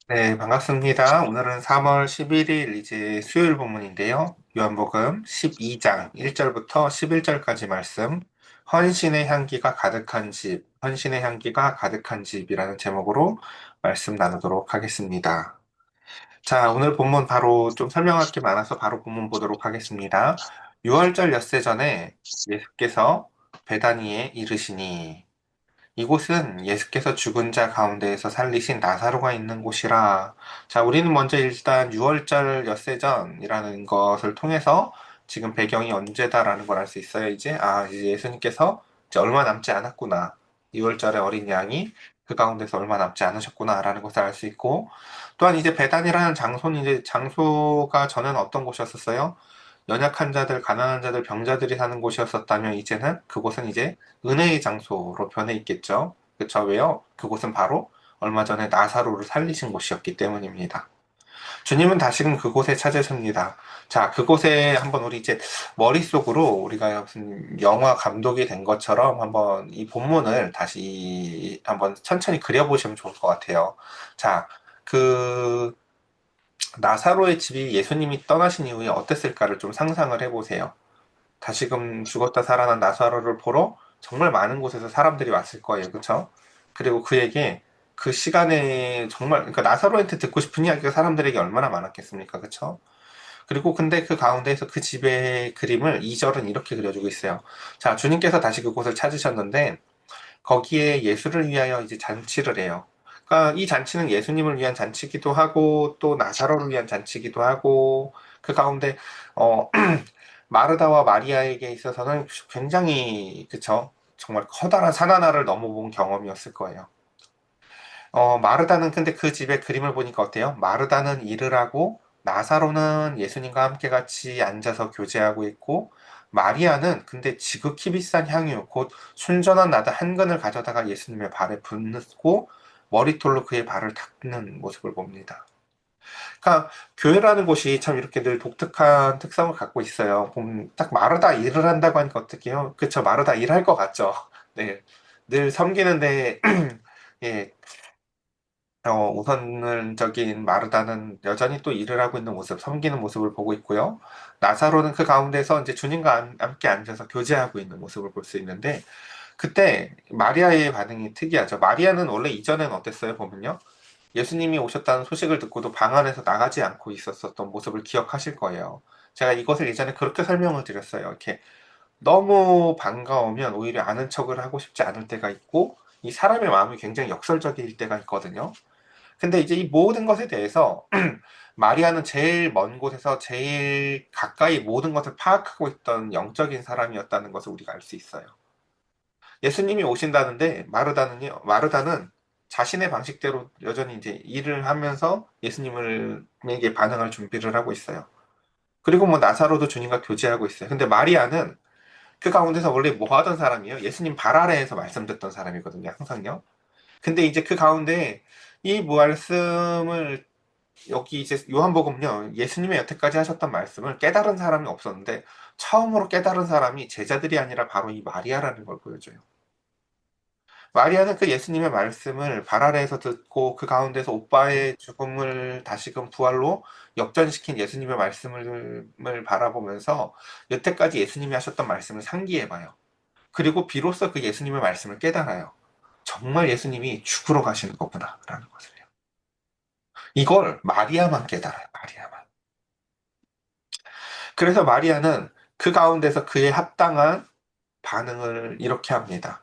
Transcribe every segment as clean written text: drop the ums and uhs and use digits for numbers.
네, 반갑습니다. 오늘은 3월 11일 이제 수요일 본문인데요. 요한복음 12장 1절부터 11절까지 말씀, 헌신의 향기가 가득한 집, 헌신의 향기가 가득한 집이라는 제목으로 말씀 나누도록 하겠습니다. 자, 오늘 본문 바로 좀 설명할 게 많아서 바로 본문 보도록 하겠습니다. 6월절 엿새 전에 예수께서 베다니에 이르시니 이곳은 예수께서 죽은 자 가운데에서 살리신 나사로가 있는 곳이라. 자, 우리는 먼저 일단 6월절 엿새전이라는 것을 통해서 지금 배경이 언제다라는 걸 알 수 있어요. 이제 예수님께서 이제 얼마 남지 않았구나. 6월절의 어린 양이 그 가운데서 얼마 남지 않으셨구나라는 것을 알 수 있고, 또한 이제 베단이라는 장소는 이제 장소가 전에는 어떤 곳이었었어요? 연약한 자들, 가난한 자들, 병자들이 사는 곳이었었다면 이제는 그곳은 이제 은혜의 장소로 변해 있겠죠. 그쵸? 왜요? 그곳은 바로 얼마 전에 나사로를 살리신 곳이었기 때문입니다. 주님은 다시금 그곳에 찾으십니다. 자, 그곳에 한번 우리 이제 머릿속으로 우리가 무슨 영화 감독이 된 것처럼 한번 이 본문을 다시 한번 천천히 그려보시면 좋을 것 같아요. 자, 그 나사로의 집이 예수님이 떠나신 이후에 어땠을까를 좀 상상을 해보세요. 다시금 죽었다 살아난 나사로를 보러 정말 많은 곳에서 사람들이 왔을 거예요. 그쵸? 그리고 그에게 그 시간에 정말, 그러니까 나사로한테 듣고 싶은 이야기가 사람들에게 얼마나 많았겠습니까? 그쵸? 그리고 근데 그 가운데에서 그 집의 그림을 2절은 이렇게 그려주고 있어요. 자, 주님께서 다시 그곳을 찾으셨는데 거기에 예수를 위하여 이제 잔치를 해요. 그러니까 이 잔치는 예수님을 위한 잔치기도 하고 또 나사로를 위한 잔치기도 하고 그 가운데 어 마르다와 마리아에게 있어서는 굉장히 그쵸? 정말 커다란 산 하나를 넘어본 경험이었을 거예요. 마르다는 근데 그 집의 그림을 보니까 어때요? 마르다는 일을 하고 나사로는 예수님과 함께 같이 앉아서 교제하고 있고 마리아는 근데 지극히 비싼 향유 곧 순전한 나드 한 근을 가져다가 예수님의 발에 붓고 머리털로 그의 발을 닦는 모습을 봅니다. 그러니까 교회라는 곳이 참 이렇게 늘 독특한 특성을 갖고 있어요. 딱 마르다 일을 한다고 하니까 어떡해요? 그쵸, 마르다 일할 것 같죠? 네. 늘 섬기는데 예, 우선적인 마르다는 여전히 또 일을 하고 있는 모습, 섬기는 모습을 보고 있고요. 나사로는 그 가운데서 이제 주님과 함께 앉아서 교제하고 있는 모습을 볼 수 있는데, 그때 마리아의 반응이 특이하죠. 마리아는 원래 이전에는 어땠어요, 보면요? 예수님이 오셨다는 소식을 듣고도 방 안에서 나가지 않고 있었던 모습을 기억하실 거예요. 제가 이것을 예전에 그렇게 설명을 드렸어요. 이렇게 너무 반가우면 오히려 아는 척을 하고 싶지 않을 때가 있고, 이 사람의 마음이 굉장히 역설적일 때가 있거든요. 근데 이제 이 모든 것에 대해서 마리아는 제일 먼 곳에서 제일 가까이 모든 것을 파악하고 있던 영적인 사람이었다는 것을 우리가 알 수 있어요. 예수님이 오신다는데 마르다는 자신의 방식대로 여전히 이제 일을 하면서 예수님에게 반응할 준비를 하고 있어요. 그리고 뭐 나사로도 주님과 교제하고 있어요. 근데 마리아는 그 가운데서 원래 뭐 하던 사람이에요? 예수님 발 아래에서 말씀 듣던 사람이거든요. 항상요. 근데 이제 그 가운데 이 말씀을 여기 이제 요한복음요. 예수님의 여태까지 하셨던 말씀을 깨달은 사람이 없었는데 처음으로 깨달은 사람이 제자들이 아니라 바로 이 마리아라는 걸 보여줘요. 마리아는 그 예수님의 말씀을 발 아래에서 듣고 그 가운데서 오빠의 죽음을 다시금 부활로 역전시킨 예수님의 말씀을 바라보면서 여태까지 예수님이 하셨던 말씀을 상기해봐요. 그리고 비로소 그 예수님의 말씀을 깨달아요. 정말 예수님이 죽으러 가시는 거구나 라는 것을요. 이걸 마리아만 깨달아요. 마리아만. 그래서 마리아는 그 가운데서 그에 합당한 반응을 이렇게 합니다.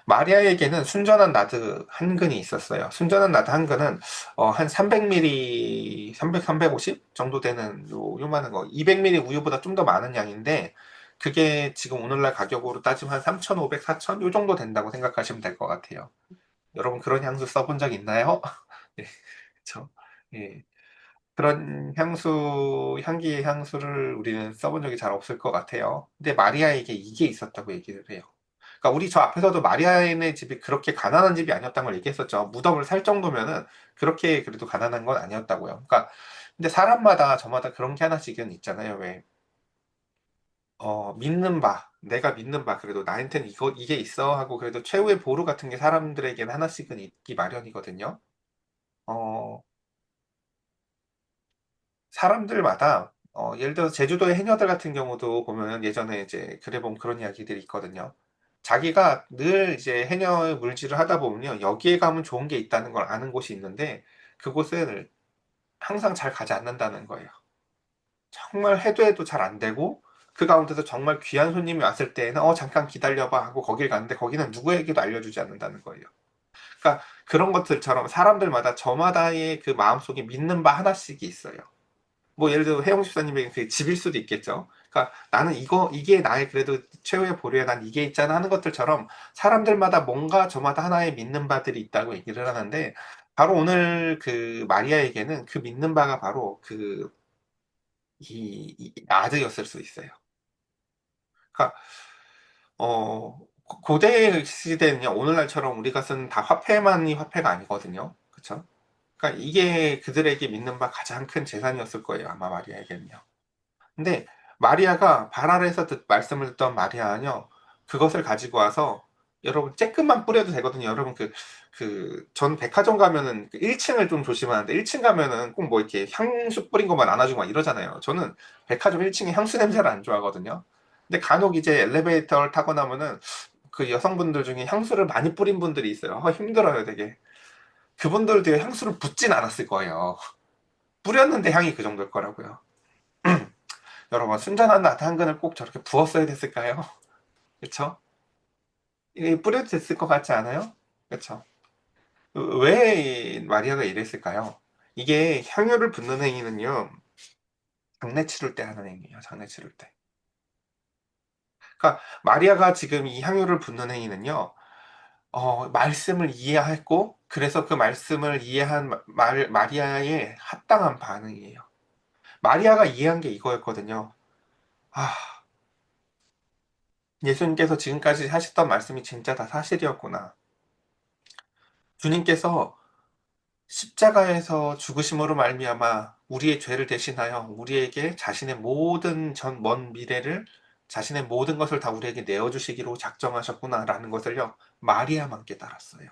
마리아에게는 순전한 나드 한 근이 있었어요. 순전한 나드 한 근은 한 300ml, 350 정도 되는 요만한 거, 200ml 우유보다 좀 더 많은 양인데 그게 지금 오늘날 가격으로 따지면 한 3,500, 4,000 요 정도 된다고 생각하시면 될 것 같아요. 여러분 그런 향수 써본 적 있나요? 네, 그렇죠. 예. 그런 향기의 향수를 우리는 써본 적이 잘 없을 것 같아요. 근데 마리아에게 이게 있었다고 얘기를 해요. 그러니까 우리 저 앞에서도 마리아네 집이 그렇게 가난한 집이 아니었다는 걸 얘기했었죠. 무덤을 살 정도면은 그렇게 그래도 가난한 건 아니었다고요. 그러니까 근데 사람마다 저마다 그런 게 하나씩은 있잖아요. 왜 믿는 바, 내가 믿는 바, 그래도 나한테는 이게 있어 하고 그래도 최후의 보루 같은 게 사람들에게는 하나씩은 있기 마련이거든요. 어, 사람들마다 예를 들어서 제주도의 해녀들 같은 경우도 보면 예전에 이제 글에 보면 그런 이야기들이 있거든요. 자기가 늘 이제 해녀 물질을 하다 보면요. 여기에 가면 좋은 게 있다는 걸 아는 곳이 있는데 그곳을 항상 잘 가지 않는다는 거예요. 정말 해도 해도 잘 안 되고 그 가운데서 정말 귀한 손님이 왔을 때에는 잠깐 기다려봐 하고 거길 가는데 거기는 누구에게도 알려주지 않는다는 거예요. 그러니까 그런 것들처럼 사람들마다 저마다의 그 마음속에 믿는 바 하나씩이 있어요. 뭐 예를 들어 혜영 집사님의 그 집일 수도 있겠죠. 그러니까 나는 이게 나의 그래도 최후의 보루에 난 이게 있잖아 하는 것들처럼 사람들마다 뭔가 저마다 하나의 믿는 바들이 있다고 얘기를 하는데 바로 오늘 그 마리아에게는 그 믿는 바가 바로 이 아드였을 수 있어요. 그러니까 고대 시대는요 오늘날처럼 우리가 쓰는 다 화폐만이 화폐가 아니거든요. 그렇죠? 그러니까 이게 그들에게 믿는 바 가장 큰 재산이었을 거예요. 아마 마리아에게는요. 근데 마리아가 발 아래에서 말씀을 듣던 마리아는요, 그것을 가지고 와서 여러분 쬐끔만 뿌려도 되거든요. 여러분 전 백화점 가면은 1층을 좀 조심하는데 1층 가면은 꼭 뭐 이렇게 향수 뿌린 것만 안아주고 막 이러잖아요. 저는 백화점 1층에 향수 냄새를 안 좋아하거든요. 근데 간혹 이제 엘리베이터를 타고 나면은 그 여성분들 중에 향수를 많이 뿌린 분들이 있어요. 힘들어요, 되게. 그분들도 향수를 붓진 않았을 거예요. 뿌렸는데 향이 그 정도일 거라고요. 여러분, 순전한 나트 한 근을 꼭 저렇게 부었어야 됐을까요? 그쵸? 이게 뿌려도 됐을 것 같지 않아요? 그쵸? 왜 마리아가 이랬을까요? 이게 향유를 붓는 행위는요, 장례 치를 때 하는 행위예요, 장례 치를 때. 그러니까, 마리아가 지금 이 향유를 붓는 행위는요, 말씀을 이해했고, 그래서 그 말씀을 이해한 마리아의 합당한 반응이에요. 마리아가 이해한 게 이거였거든요. 아, 예수님께서 지금까지 하셨던 말씀이 진짜 다 사실이었구나. 주님께서 십자가에서 죽으심으로 말미암아 우리의 죄를 대신하여 우리에게 자신의 모든 전 먼 미래를 자신의 모든 것을 다 우리에게 내어주시기로 작정하셨구나라는 것을요 마리아만 깨달았어요.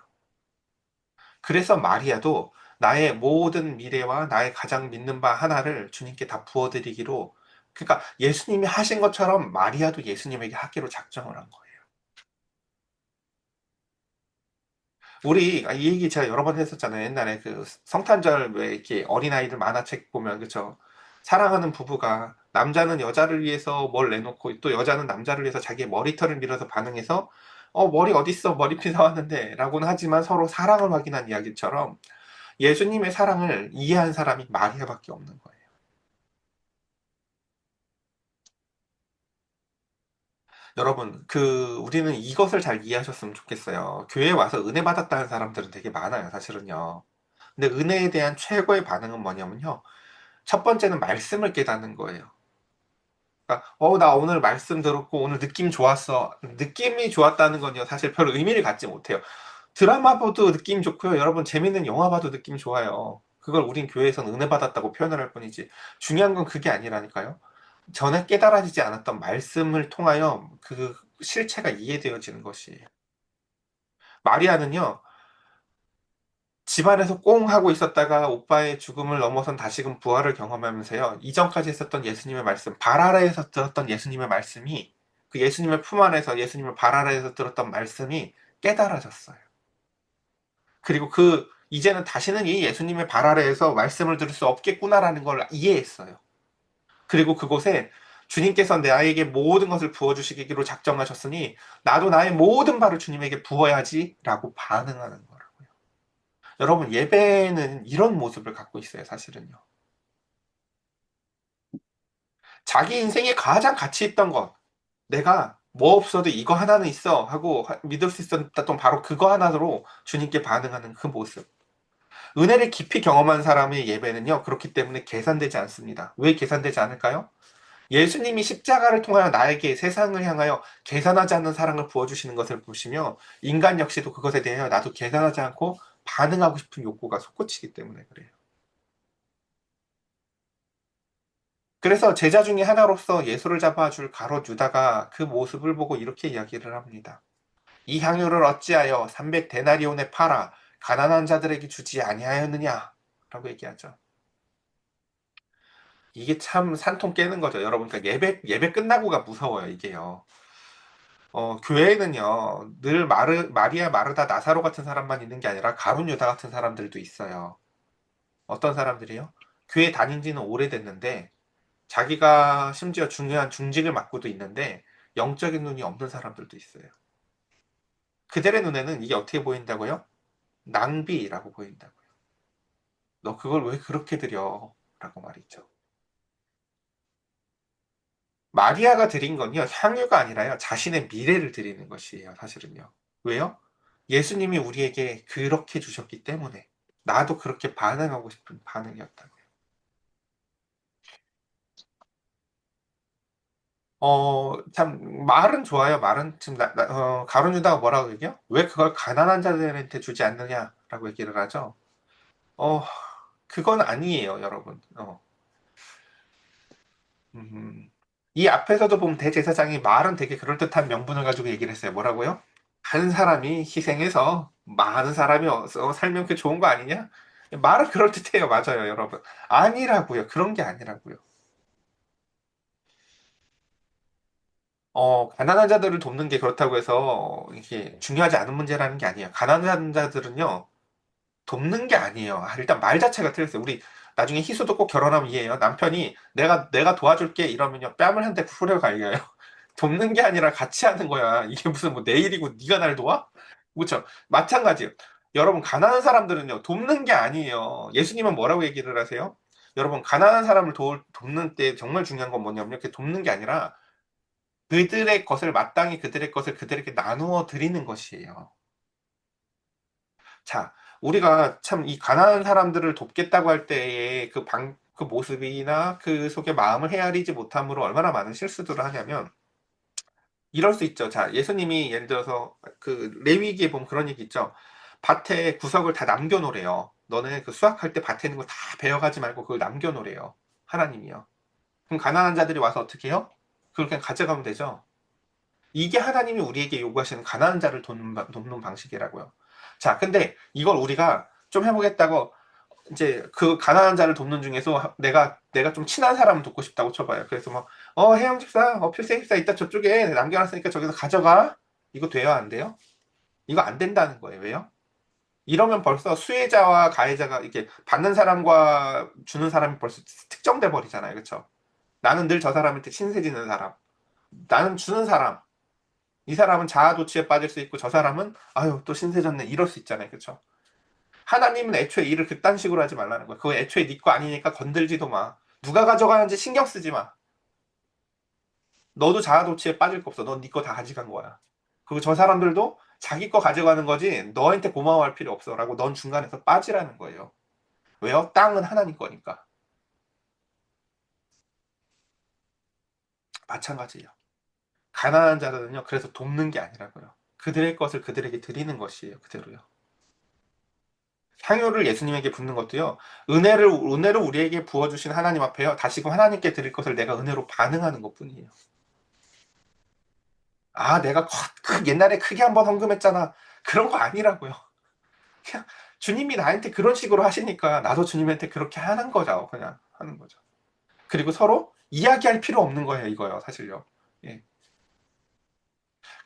그래서 마리아도 나의 모든 미래와 나의 가장 믿는 바 하나를 주님께 다 부어드리기로 그러니까 예수님이 하신 것처럼 마리아도 예수님에게 하기로 작정을 한 거예요. 이 얘기 제가 여러 번 했었잖아요. 옛날에 그 성탄절 왜 이렇게 어린아이들 만화책 보면 그쵸? 사랑하는 부부가 남자는 여자를 위해서 뭘 내놓고 또 여자는 남자를 위해서 자기의 머리털을 밀어서 반응해서 머리 어딨어? 머리핀 사왔는데 라고는 하지만 서로 사랑을 확인한 이야기처럼 예수님의 사랑을 이해한 사람이 마리아밖에 없는 거예요. 여러분, 우리는 이것을 잘 이해하셨으면 좋겠어요. 교회에 와서 은혜 받았다는 사람들은 되게 많아요, 사실은요. 근데 은혜에 대한 최고의 반응은 뭐냐면요. 첫 번째는 말씀을 깨닫는 거예요. 그러니까, 나 오늘 말씀 들었고, 오늘 느낌 좋았어. 느낌이 좋았다는 건요, 사실 별 의미를 갖지 못해요. 드라마 봐도 느낌 좋고요. 여러분, 재밌는 영화 봐도 느낌 좋아요. 그걸 우린 교회에서는 은혜 받았다고 표현을 할 뿐이지. 중요한 건 그게 아니라니까요. 전에 깨달아지지 않았던 말씀을 통하여 그 실체가 이해되어지는 것이에요. 마리아는요, 집안에서 꽁 하고 있었다가 오빠의 죽음을 넘어선 다시금 부활을 경험하면서요, 이전까지 했었던 예수님의 말씀, 발 아래에서 들었던 예수님의 말씀이, 그 예수님의 품 안에서, 예수님의 발 아래에서 들었던 말씀이 깨달아졌어요. 그리고 이제는 다시는 이 예수님의 발 아래에서 말씀을 들을 수 없겠구나라는 걸 이해했어요. 그리고 그곳에 주님께서 나에게 모든 것을 부어주시기로 작정하셨으니, 나도 나의 모든 바를 주님에게 부어야지라고 반응하는 거라고요. 여러분, 예배는 이런 모습을 갖고 있어요, 사실은요. 자기 인생에 가장 가치 있던 것, 내가 뭐 없어도 이거 하나는 있어 하고 믿을 수 있었던 바로 그거 하나로 주님께 반응하는 그 모습. 은혜를 깊이 경험한 사람의 예배는요, 그렇기 때문에 계산되지 않습니다. 왜 계산되지 않을까요? 예수님이 십자가를 통하여 나에게 세상을 향하여 계산하지 않는 사랑을 부어주시는 것을 보시며, 인간 역시도 그것에 대하여 나도 계산하지 않고 반응하고 싶은 욕구가 솟구치기 때문에 그래요. 그래서 제자 중에 하나로서 예수를 잡아줄 가롯 유다가 그 모습을 보고 이렇게 이야기를 합니다. 이 향유를 어찌하여 300데나리온에 팔아 가난한 자들에게 주지 아니하였느냐? 라고 얘기하죠. 이게 참 산통 깨는 거죠, 여러분. 그러니까 예배 끝나고가 무서워요, 이게요. 교회에는요, 늘 마리아, 마르다, 나사로 같은 사람만 있는 게 아니라 가룟 유다 같은 사람들도 있어요. 어떤 사람들이요? 교회 다닌 지는 오래됐는데, 자기가 심지어 중요한 중직을 맡고도 있는데, 영적인 눈이 없는 사람들도 있어요. 그들의 눈에는 이게 어떻게 보인다고요? 낭비라고 보인다고요. 너 그걸 왜 그렇게 드려? 라고 말이죠. 마리아가 드린 건요, 향유가 아니라요, 자신의 미래를 드리는 것이에요, 사실은요. 왜요? 예수님이 우리에게 그렇게 주셨기 때문에. 나도 그렇게 반응하고 싶은 반응이었다고요. 참, 말은 좋아요, 말은. 지금, 가룟 유다가 뭐라고 얘기해요? 왜 그걸 가난한 자들한테 주지 않느냐라고 얘기를 하죠. 어, 그건 아니에요, 여러분. 음. 이 앞에서도 보면 대제사장이 말은 되게 그럴듯한 명분을 가지고 얘기를 했어요. 뭐라고요? 한 사람이 희생해서 많은 사람이 살면 그게 좋은 거 아니냐? 말은 그럴듯해요. 맞아요, 여러분. 아니라고요. 그런 게 아니라고요. 가난한 자들을 돕는 게 그렇다고 해서 이게 중요하지 않은 문제라는 게 아니에요. 가난한 자들은요, 돕는 게 아니에요. 일단 말 자체가 틀렸어요. 우리 나중에 희수도 꼭 결혼하면 이해해요. 남편이 내가 도와줄게 이러면요, 뺨을 한 대 후려 갈겨요. 돕는 게 아니라 같이 하는 거야. 이게 무슨 뭐 내일이고 네가 날 도와? 그렇죠. 마찬가지예요. 여러분, 가난한 사람들은요, 돕는 게 아니에요. 예수님은 뭐라고 얘기를 하세요? 여러분, 가난한 사람을 돕는 때 정말 중요한 건 뭐냐면 이렇게 돕는 게 아니라 그들의 것을 마땅히 그들의 것을 그들에게 나누어 드리는 것이에요. 자, 우리가 참 이 가난한 사람들을 돕겠다고 할 때의 그 모습이나 그 속의 마음을 헤아리지 못함으로 얼마나 많은 실수들을 하냐면, 이럴 수 있죠. 자, 예수님이 예를 들어서 그 레위기에 보면 그런 얘기 있죠. 밭에 구석을 다 남겨놓으래요. 너는 그 수확할 때 밭에 있는 거 다 베어가지 말고 그걸 남겨놓으래요. 하나님이요. 그럼 가난한 자들이 와서 어떻게 해요? 그걸 그냥 가져가면 되죠. 이게 하나님이 우리에게 요구하시는 가난한 자를 돕는 방식이라고요. 자, 근데 이걸 우리가 좀 해보겠다고 이제 그 가난한 자를 돕는 중에서 내가 좀 친한 사람을 돕고 싶다고 쳐봐요. 그래서 뭐, 혜영 집사, 필생 집사 이따 저쪽에 남겨놨으니까 저기서 가져가. 이거 돼요, 안 돼요? 이거 안 된다는 거예요. 왜요? 이러면 벌써 수혜자와 가해자가 이렇게 받는 사람과 주는 사람이 벌써 특정돼 버리잖아요. 그렇죠? 나는 늘 저 사람한테 신세지는 사람. 나는 주는 사람. 이 사람은 자아도취에 빠질 수 있고 저 사람은 아유 또 신세졌네 이럴 수 있잖아요. 그렇죠? 하나님은 애초에 일을 그딴 식으로 하지 말라는 거야. 그거 애초에 네 거 아니니까 건들지도 마. 누가 가져가는지 신경 쓰지 마. 너도 자아도취에 빠질 거 없어. 넌 네 거 다 가져간 거야. 그리고 저 사람들도 자기 거 가져가는 거지 너한테 고마워할 필요 없어 라고 넌 중간에서 빠지라는 거예요. 왜요? 땅은 하나님 거니까. 마찬가지예요. 가난한 자들은요. 그래서 돕는 게 아니라고요. 그들의 것을 그들에게 드리는 것이에요. 그대로요. 향유를 예수님에게 붓는 것도요. 은혜를 우리에게 부어주신 하나님 앞에요. 다시금 하나님께 드릴 것을 내가 은혜로 반응하는 것뿐이에요. 아, 내가 옛날에 크게 한번 헌금했잖아. 그런 거 아니라고요. 그냥 주님이 나한테 그런 식으로 하시니까 나도 주님한테 그렇게 하는 거죠. 그냥 하는 거죠. 그리고 서로 이야기할 필요 없는 거예요. 이거요. 사실요. 예.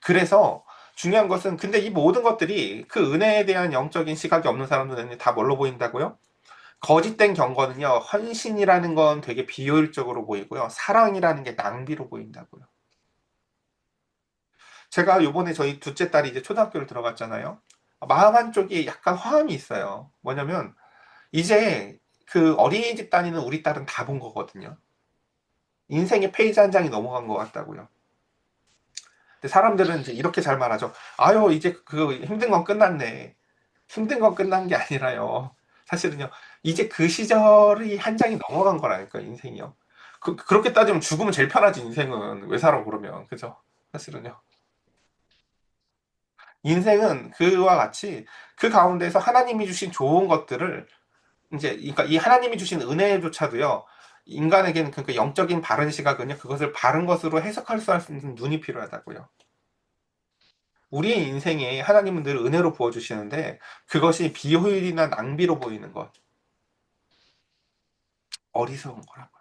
그래서 중요한 것은 근데 이 모든 것들이 그 은혜에 대한 영적인 시각이 없는 사람들은 다 뭘로 보인다고요? 거짓된 경건은요, 헌신이라는 건 되게 비효율적으로 보이고요, 사랑이라는 게 낭비로 보인다고요. 제가 요번에 저희 둘째 딸이 이제 초등학교를 들어갔잖아요. 마음 한쪽이 약간 화음이 있어요. 뭐냐면, 이제 그 어린이집 다니는 우리 딸은 다 본 거거든요. 인생의 페이지 한 장이 넘어간 것 같다고요. 근데 사람들은 이제 이렇게 잘 말하죠. 아유, 이제 그 힘든 건 끝났네. 힘든 건 끝난 게 아니라요. 사실은요, 이제 그 시절이 한 장이 넘어간 거라니까, 인생이요. 그렇게 따지면 죽으면 제일 편하지, 인생은. 왜 살아, 그러면. 그죠? 사실은요. 인생은 그와 같이 그 가운데서 하나님이 주신 좋은 것들을 이제, 그러니까 이 하나님이 주신 은혜조차도요, 인간에게는 그 영적인 바른 시각은요, 그것을 바른 것으로 해석할 수 있는 눈이 필요하다고요. 우리의 인생에 하나님은 늘 은혜로 부어주시는데 그것이 비효율이나 낭비로 보이는 것, 어리석은 거라고.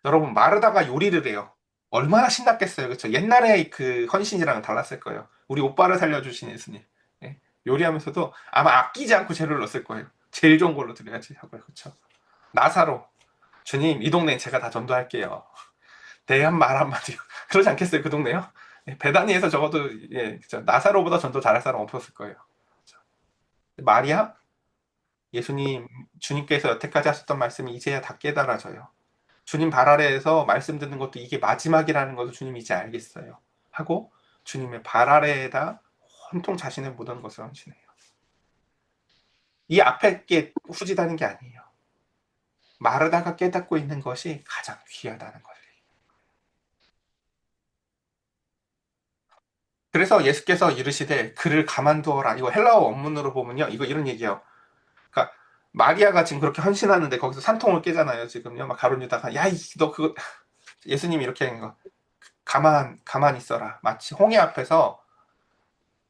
여러분, 마르다가 요리를 해요. 얼마나 신났겠어요. 그쵸? 옛날에 그 헌신이랑은 달랐을 거예요. 우리 오빠를 살려주신 예수님. 예. 요리하면서도 아마 아끼지 않고 재료를 넣었을 거예요. 제일 좋은 걸로 드려야지 하고요. 그쵸? 나사로, 주님, 이 동네는 제가 다 전도할게요. 대한 말 한마디. 그러지 않겠어요? 그 동네요? 예, 베다니에서 적어도, 예, 그쵸? 나사로보다 전도 잘할 사람 없었을 거예요. 그쵸? 마리아? 예수님, 주님께서 여태까지 하셨던 말씀이 이제야 다 깨달아져요. 주님 발 아래에서 말씀 듣는 것도 이게 마지막이라는 것도 주님이 이제 알겠어요. 하고 주님의 발 아래에다 온통 자신의 모든 것을 헌신해요. 이 앞에 게 후지다는 게 아니에요. 마르다가 깨닫고 있는 것이 가장 귀하다는 거예요. 그래서 예수께서 이르시되 그를 가만두어라. 이거 헬라어 원문으로 보면요. 이거 이런 얘기예요. 그러니까 마리아가 지금 그렇게 헌신하는데 거기서 산통을 깨잖아요. 지금요. 막 가룟 유다가 야, 너 그거 예수님이 이렇게 하는 거. 가만 있어라. 마치 홍해 앞에서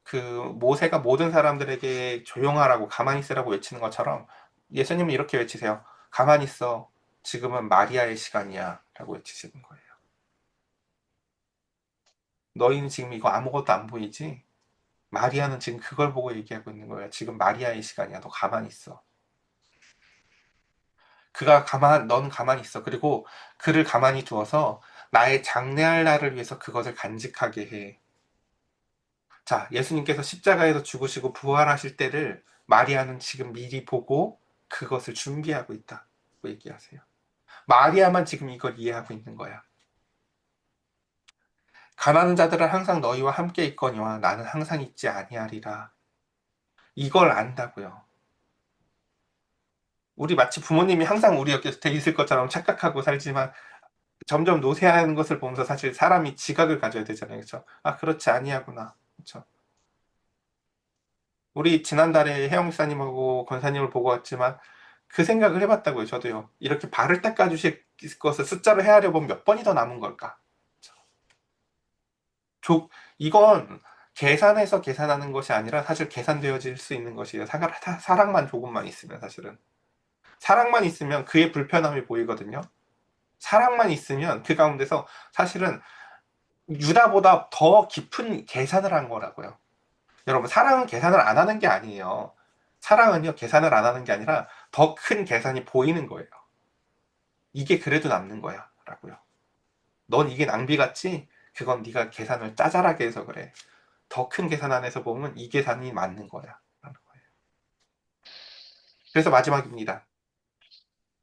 그 모세가 모든 사람들에게 조용하라고 가만히 있으라고 외치는 것처럼 예수님은 이렇게 외치세요. 가만히 있어. 지금은 마리아의 시간이야. 라고 외치시는 거예요. 너희는 지금 이거 아무것도 안 보이지? 마리아는 지금 그걸 보고 얘기하고 있는 거야. 지금 마리아의 시간이야. 너 가만히 있어. 너는 가만히 있어. 그리고 그를 가만히 두어서 나의 장래할 날을 위해서 그것을 간직하게 해. 자, 예수님께서 십자가에서 죽으시고 부활하실 때를 마리아는 지금 미리 보고 그것을 준비하고 있다고 얘기하세요. 마리아만 지금 이걸 이해하고 있는 거야. 가난한 자들은 항상 너희와 함께 있거니와 나는 항상 있지 아니하리라. 이걸 안다고요. 우리 마치 부모님이 항상 우리 곁에 있을 것처럼 착각하고 살지만 점점 노쇠하는 것을 보면서 사실 사람이 지각을 가져야 되잖아요. 그렇죠? 아, 그렇지 아니하구나. 그렇죠? 우리 지난달에 혜영 목사님하고 권사님을 보고 왔지만 그 생각을 해봤다고요. 저도요. 이렇게 발을 닦아주실 것을 숫자로 헤아려 보면 몇 번이 더 남은 걸까? 이건 계산해서 계산하는 것이 아니라 사실 계산되어질 수 있는 것이에요. 사랑만 조금만 있으면 사실은. 사랑만 있으면 그의 불편함이 보이거든요. 사랑만 있으면 그 가운데서 사실은 유다보다 더 깊은 계산을 한 거라고요. 여러분, 사랑은 계산을 안 하는 게 아니에요. 사랑은요, 계산을 안 하는 게 아니라 더 큰 계산이 보이는 거예요. 이게 그래도 남는 거야. 라고요. 넌 이게 낭비 같지? 그건 네가 계산을 짜잘하게 해서 그래. 더 큰 계산 안에서 보면 이 계산이 맞는 거야. 라는 거예요. 그래서 마지막입니다.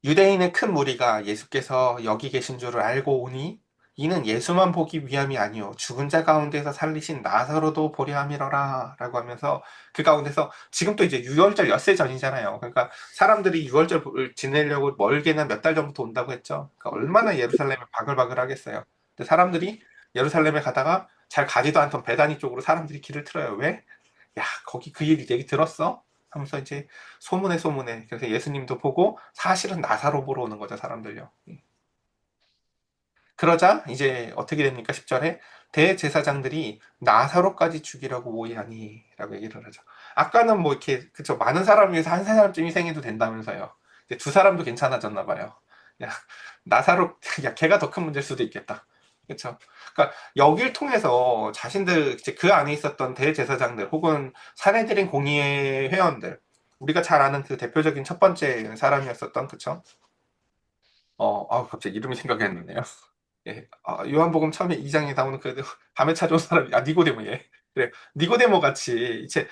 유대인의 큰 무리가 예수께서 여기 계신 줄을 알고 오니 이는 예수만 보기 위함이 아니요 죽은 자 가운데서 살리신 나사로도 보려 함이러라 라고 하면서 그 가운데서 지금 또 이제 유월절 엿새 전이잖아요. 그러니까 사람들이 유월절 지내려고 멀게는 몇 달 전부터 온다고 했죠. 그러니까 얼마나 예루살렘을 바글바글 하겠어요. 근데 사람들이 예루살렘에 가다가 잘 가지도 않던 베다니 쪽으로 사람들이 길을 틀어요. 왜? 야, 거기 그 얘기 들었어? 하면서 이제 소문에 소문에. 그래서 예수님도 보고 사실은 나사로 보러 오는 거죠, 사람들요. 그러자 이제 어떻게 됩니까? 10절에 대제사장들이 나사로까지 죽이라고 모의하니 라고 얘기를 하죠. 아까는 뭐 이렇게 그쵸 많은 사람을 위해서 한 사람쯤 희생해도 된다면서요. 이제 두 사람도 괜찮아졌나 봐요. 야, 나사로 야 걔가 더 큰 문제일 수도 있겠다. 그렇죠. 그러니까 여길 통해서 자신들 이제 그 안에 있었던 대제사장들 혹은 사내들인 공의회 회원들 우리가 잘 아는 그 대표적인 첫 번째 사람이었었던 그쵸? 갑자기 이름이 생각이 안 나네요. 예, 요한복음 처음에 2장에 나오는 그 밤에 찾아온 사람이 니고데모 예. 그래 니고데모 같이 이제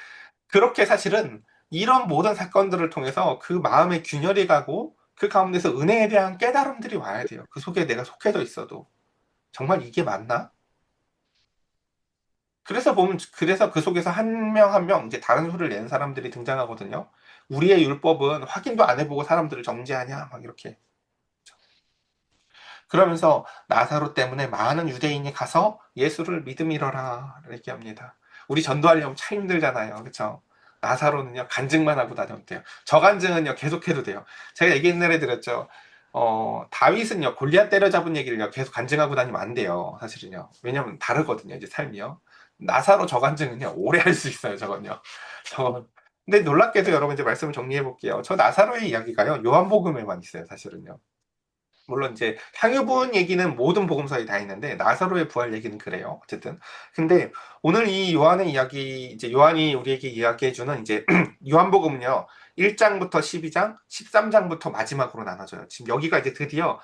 그렇게 사실은 이런 모든 사건들을 통해서 그 마음의 균열이 가고 그 가운데서 은혜에 대한 깨달음들이 와야 돼요. 그 속에 내가 속해져 있어도 정말 이게 맞나? 그래서 그 속에서 한 명 한 명 이제 다른 소리를 내는 사람들이 등장하거든요. 우리의 율법은 확인도 안 해보고 사람들을 정죄하냐 막 이렇게 그러면서 나사로 때문에 많은 유대인이 가서 예수를 믿음이러라 얘기합니다. 우리 전도하려면 참 힘들잖아요. 그렇죠? 나사로는요 간증만 하고 다녀도 돼요. 저 간증은요 계속해도 돼요. 제가 얘기 옛날에 드렸죠. 다윗은요 골리앗 때려잡은 얘기를요 계속 간증하고 다니면 안 돼요. 사실은요. 왜냐면 다르거든요. 이제 삶이요. 나사로 저 간증은요 오래 할 수 있어요. 저건요. 저 근데 놀랍게도 여러분 이제 말씀을 정리해 볼게요. 저 나사로의 이야기가요 요한복음에만 있어요. 사실은요. 물론 이제 향유부인 얘기는 모든 복음서에 다 있는데 나사로의 부활 얘기는 그래요. 어쨌든. 근데 오늘 이 요한의 이야기 이제 요한이 우리에게 이야기해 주는 이제 요한복음은요. 1장부터 12장, 13장부터 마지막으로 나눠져요. 지금 여기가 이제 드디어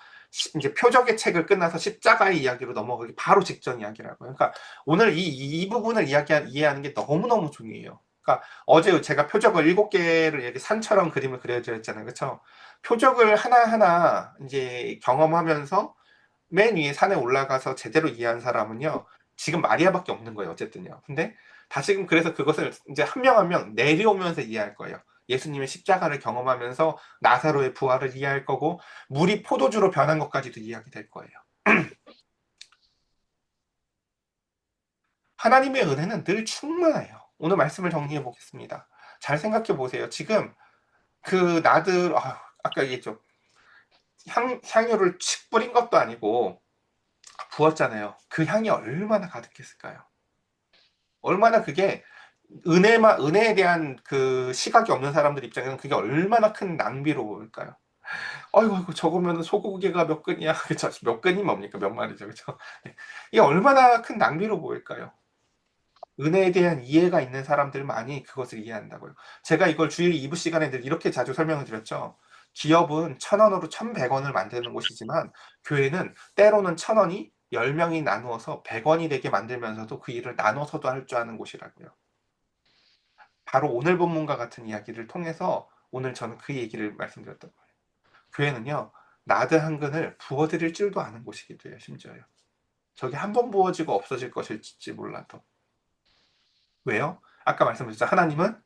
이제 표적의 책을 끝나서 십자가의 이야기로 넘어가기 바로 직전 이야기라고요. 그러니까 오늘 이 부분을 이해하는 게 너무너무 중요해요. 그러니까 어제 제가 표적을 7개를 이렇게 산처럼 그림을 그려드렸잖아요. 그렇죠? 표적을 하나하나 이제 경험하면서 맨 위에 산에 올라가서 제대로 이해한 사람은요, 지금 마리아밖에 없는 거예요, 어쨌든요. 근데 다시금 그래서 그것을 이제 한 명 한 명 내려오면서 이해할 거예요. 예수님의 십자가를 경험하면서 나사로의 부활을 이해할 거고, 물이 포도주로 변한 것까지도 이해하게 될 거예요. 하나님의 은혜는 늘 충만해요. 오늘 말씀을 정리해 보겠습니다. 잘 생각해 보세요. 지금 그 나들, 아까 얘기했죠. 향유를 칙 뿌린 것도 아니고, 부었잖아요. 그 향이 얼마나 가득했을까요? 얼마나 그게 은혜에 대한 그 시각이 없는 사람들 입장에서는 그게 얼마나 큰 낭비로 보일까요? 아이고, 아이고, 저거면 소고기가 몇 근이야? 그쵸? 몇 근이 뭡니까? 몇 마리죠? 그쵸? 네. 이게 얼마나 큰 낭비로 보일까요? 은혜에 대한 이해가 있는 사람들만이 그것을 이해한다고요. 제가 이걸 주일 2부 시간에 늘 이렇게 자주 설명을 드렸죠. 기업은 1,000원으로 1,100원을 만드는 곳이지만 교회는 때로는 1,000원이 10명이 나누어서 100원이 되게 만들면서도 그 일을 나눠서도 할 줄 아는 곳이라고요. 바로 오늘 본문과 같은 이야기를 통해서 오늘 저는 그 얘기를 말씀드렸던 거예요. 교회는요, 나드 한 근을 부어드릴 줄도 아는 곳이기도 해요, 심지어요. 저게 한 번 부어지고 없어질 것일지 몰라도. 왜요? 아까 말씀드렸죠. 하나님은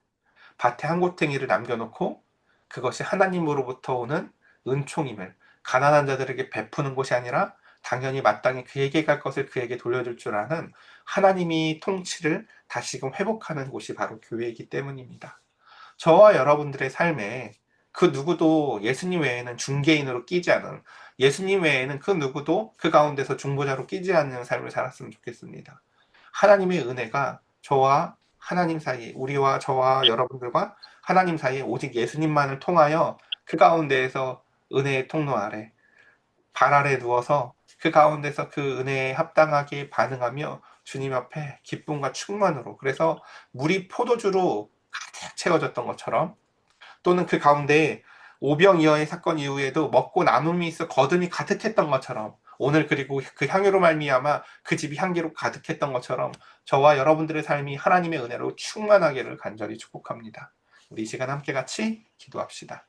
밭에 한 골탱이를 남겨놓고 그것이 하나님으로부터 오는 은총임을 가난한 자들에게 베푸는 곳이 아니라 당연히 마땅히 그에게 갈 것을 그에게 돌려줄 줄 아는 하나님이 통치를 다시금 회복하는 곳이 바로 교회이기 때문입니다. 저와 여러분들의 삶에 그 누구도 예수님 외에는 중개인으로 끼지 않은, 예수님 외에는 그 누구도 그 가운데서 중보자로 끼지 않는 삶을 살았으면 좋겠습니다. 하나님의 은혜가 저와 하나님 사이, 우리와 저와 여러분들과 하나님 사이에 오직 예수님만을 통하여 그 가운데에서 은혜의 통로 아래, 발 아래 누워서 그 가운데서 그 은혜에 합당하게 반응하며 주님 앞에 기쁨과 충만으로, 그래서 물이 포도주로 가득 채워졌던 것처럼, 또는 그 가운데 오병이어의 사건 이후에도 먹고 남음이 있어 거듭이 가득했던 것처럼, 오늘 그리고 그 향유로 말미암아 그 집이 향기로 가득했던 것처럼 저와 여러분들의 삶이 하나님의 은혜로 충만하기를 간절히 축복합니다. 우리 이 시간 함께 같이 기도합시다.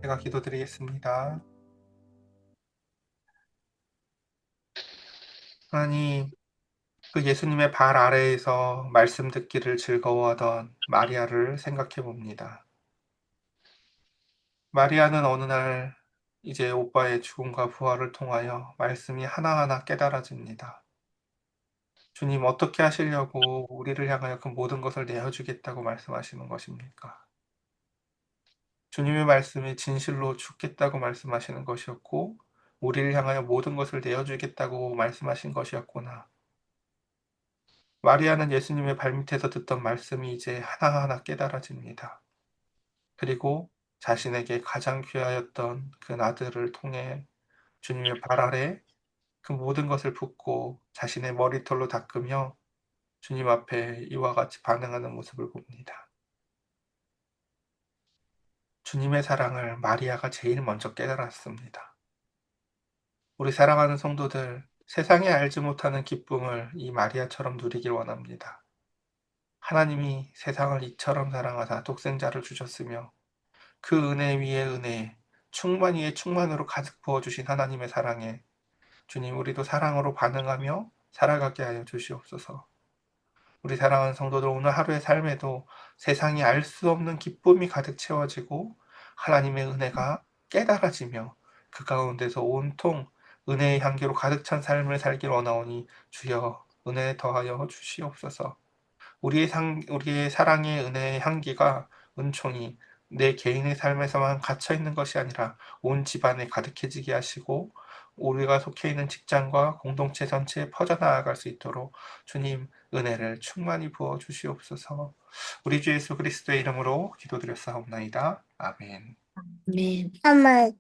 제가 기도드리겠습니다. 하나님, 그 예수님의 발 아래에서 말씀 듣기를 즐거워하던 마리아를 생각해 봅니다. 마리아는 어느 날 이제 오빠의 죽음과 부활을 통하여 말씀이 하나하나 깨달아집니다. 주님, 어떻게 하시려고 우리를 향하여 그 모든 것을 내어주겠다고 말씀하시는 것입니까? 주님의 말씀이 진실로 죽겠다고 말씀하시는 것이었고, 우리를 향하여 모든 것을 내어주겠다고 말씀하신 것이었구나. 마리아는 예수님의 발밑에서 듣던 말씀이 이제 하나하나 깨달아집니다. 그리고 자신에게 가장 귀하였던 그 아들을 통해 주님의 발 아래 그 모든 것을 붓고 자신의 머리털로 닦으며 주님 앞에 이와 같이 반응하는 모습을 봅니다. 주님의 사랑을 마리아가 제일 먼저 깨달았습니다. 우리 사랑하는 성도들, 세상에 알지 못하는 기쁨을 이 마리아처럼 누리길 원합니다. 하나님이 세상을 이처럼 사랑하사 독생자를 주셨으며 그 은혜 위에 은혜, 충만 위에 충만으로 가득 부어주신 하나님의 사랑에 주님 우리도 사랑으로 반응하며 살아가게 하여 주시옵소서. 우리 사랑하는 성도들 오늘 하루의 삶에도 세상이 알 수 없는 기쁨이 가득 채워지고 하나님의 은혜가 깨달아지며 그 가운데서 온통 은혜의 향기로 가득 찬 삶을 살길 원하오니 주여 은혜 더하여 주시옵소서. 우리의 사랑의 은혜의 향기가 은총이 내 개인의 삶에서만 갇혀 있는 것이 아니라 온 집안에 가득해지게 하시고 우리가 속해 있는 직장과 공동체 전체에 퍼져나갈 수 있도록 주님 은혜를 충만히 부어 주시옵소서. 우리 주 예수 그리스도의 이름으로 기도드렸사옵나이다. 아멘. 네. 아멘.